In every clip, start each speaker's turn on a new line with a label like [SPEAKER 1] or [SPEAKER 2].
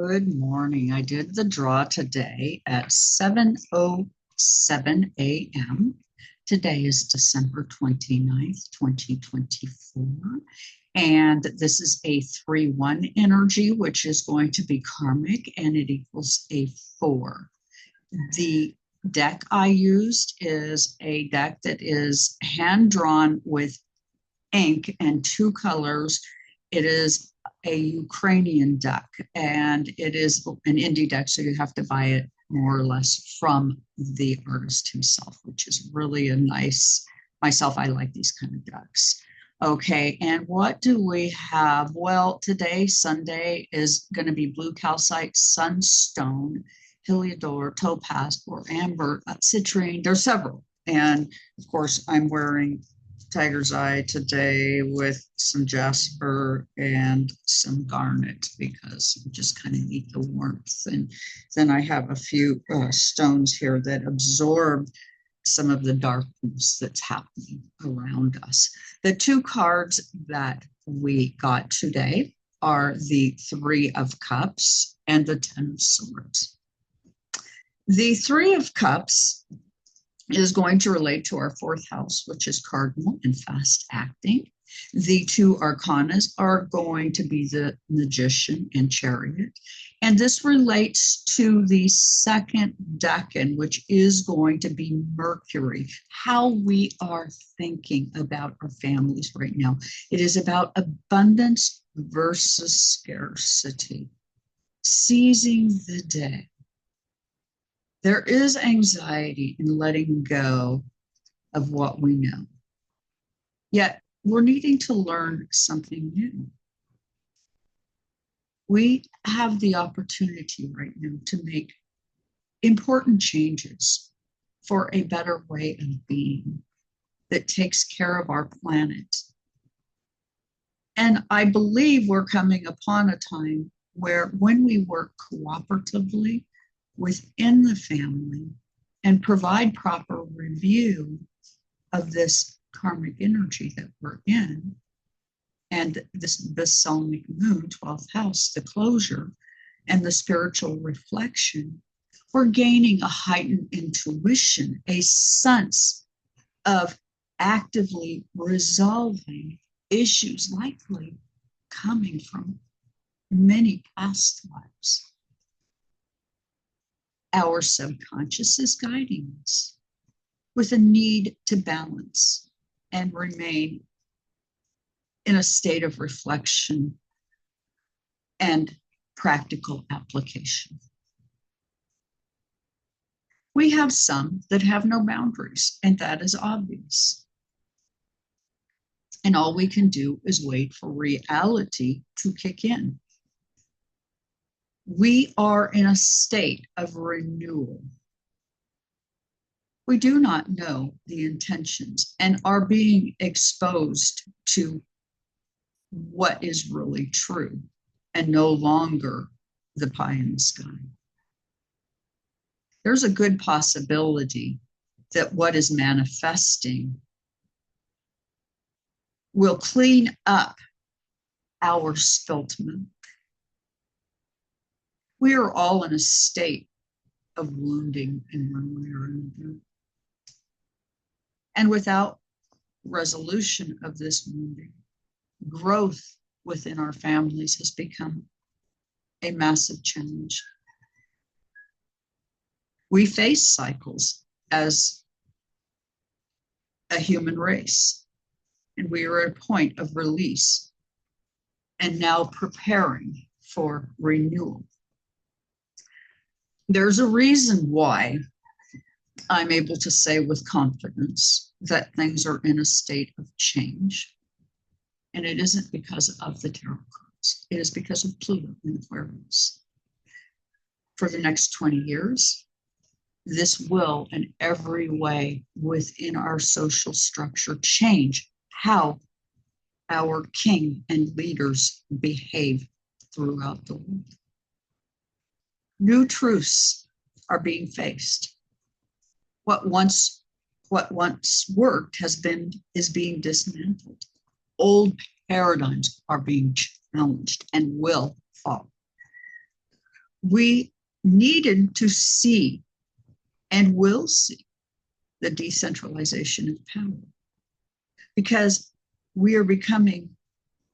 [SPEAKER 1] Good morning. I did the draw today at 7:07 a.m. Today is December 29th, 2024. And this is a 3-1 energy, which is going to be karmic, and it equals a 4. The deck I used is a deck that is hand-drawn with ink and 2 colors. It is a Ukrainian deck, and it is an indie deck, so you have to buy it more or less from the artist himself, which is really a nice, myself, I like these kind of decks. Okay, and what do we have? Well, today, Sunday, is going to be blue calcite, sunstone, heliodor, topaz, or amber, citrine. There's several. And of course, I'm wearing tiger's eye today with some jasper and some garnet because we just kind of need the warmth. And then I have a few stones here that absorb some of the darkness that's happening around us. The 2 cards that we got today are the 3 of Cups and the 10 of Swords. The 3 of Cups is going to relate to our 4th house, which is cardinal and fast acting. The 2 arcanas are going to be the magician and chariot. And this relates to the 2nd decan, which is going to be Mercury, how we are thinking about our families right now. It is about abundance versus scarcity, seizing the day. There is anxiety in letting go of what we know. Yet we're needing to learn something new. We have the opportunity right now to make important changes for a better way of being that takes care of our planet. And I believe we're coming upon a time where when we work cooperatively within the family and provide proper review of this karmic energy that we're in, and this Balsamic moon, 12th house, the closure, and the spiritual reflection, we're gaining a heightened intuition, a sense of actively resolving issues likely coming from many past lives. Our subconscious is guiding us with a need to balance and remain in a state of reflection and practical application. We have some that have no boundaries, and that is obvious. And all we can do is wait for reality to kick in. We are in a state of renewal. We do not know the intentions and are being exposed to what is really true and no longer the pie in the sky. There's a good possibility that what is manifesting will clean up our spilt milk. We are all in a state of wounding in one way or another. And without resolution of this wounding, growth within our families has become a massive challenge. We face cycles as a human race, and we are at a point of release and now preparing for renewal. There's a reason why I'm able to say with confidence that things are in a state of change. And it isn't because of the tarot cards. It is because of Pluto in Aquarius. For the next 20 years, this will, in every way within our social structure, change how our king and leaders behave throughout the world. New truths are being faced. What once worked is being dismantled. Old paradigms are being challenged and will fall. we needed to see and will see the decentralization of power because we are becoming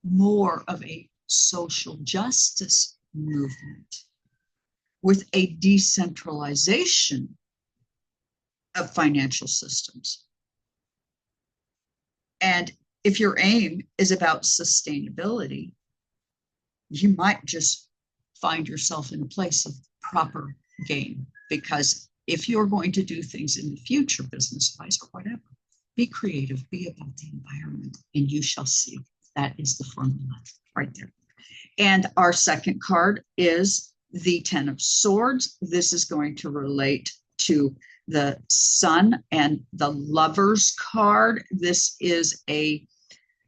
[SPEAKER 1] more of a social justice movement with a decentralization of financial systems. And if your aim is about sustainability, you might just find yourself in a place of proper gain. Because if you're going to do things in the future, business-wise or whatever, be creative, be about the environment, and you shall see. That is the formula right there. And our second card is the Ten of Swords. This is going to relate to the Sun and the Lover's card. This is a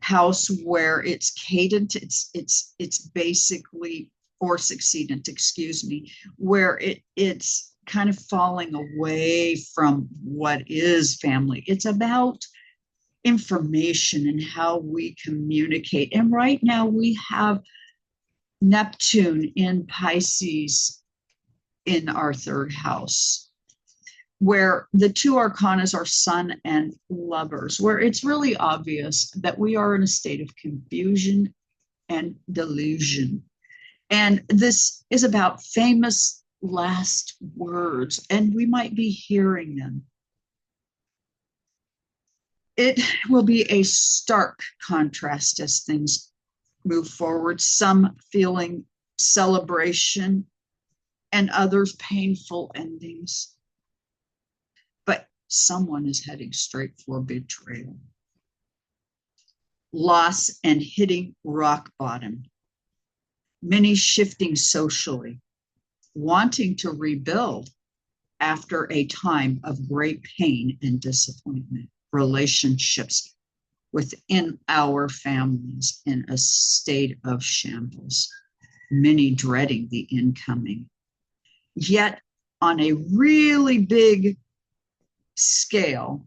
[SPEAKER 1] house where it's cadent, it's basically, or succeedent, excuse me, where it's kind of falling away from what is family. It's about information and how we communicate. And right now we have Neptune in Pisces in our third house, where the two arcanas are Sun and Lovers, where it's really obvious that we are in a state of confusion and delusion. And this is about famous last words, and we might be hearing them. It will be a stark contrast as things move forward, some feeling celebration and others painful endings. But someone is heading straight for betrayal, loss, and hitting rock bottom. Many shifting socially, wanting to rebuild after a time of great pain and disappointment. Relationships within our families in a state of shambles. Many dreading the incoming. Yet on a really big scale,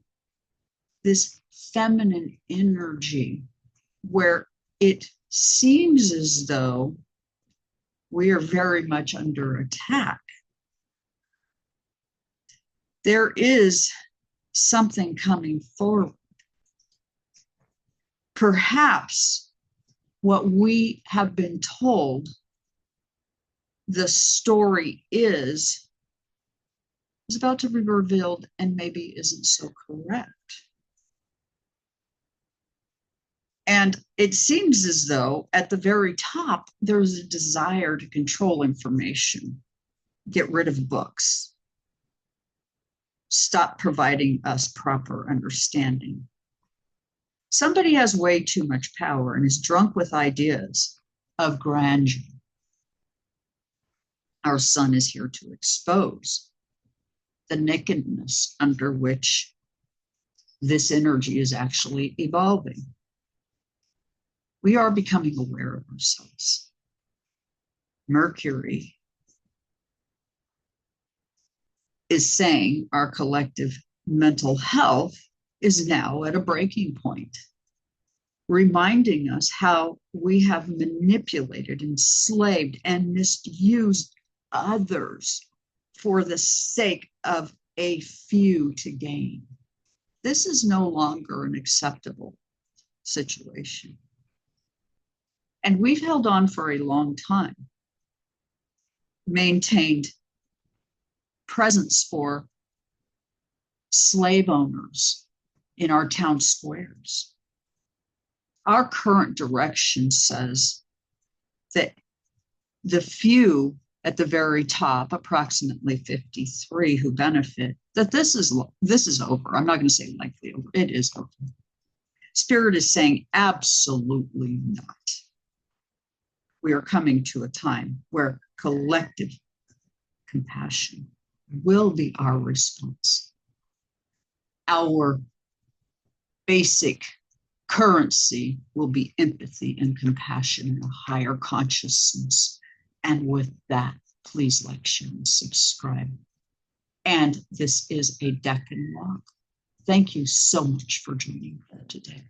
[SPEAKER 1] this feminine energy where it seems as though we are very much under attack. There is something coming forward. Perhaps what we have been told the story is about to be revealed and maybe isn't so correct. And it seems as though at the very top, there's a desire to control information, get rid of books, stop providing us proper understanding. Somebody has way too much power and is drunk with ideas of grandeur. Our sun is here to expose the nakedness under which this energy is actually evolving. We are becoming aware of ourselves. Mercury is saying our collective mental health is now at a breaking point, reminding us how we have manipulated, enslaved, and misused others for the sake of a few to gain. This is no longer an acceptable situation. And we've held on for a long time, maintained presence for slave owners in our town squares. Our current direction says that the few at the very top, approximately 53 who benefit, that this is over. I'm not going to say likely over. It is over. Spirit is saying absolutely not. We are coming to a time where collective compassion will be our response. Our basic currency will be empathy and compassion and a higher consciousness. And with that, please like, share, and subscribe. And this is a Decan walk. Thank you so much for joining me today.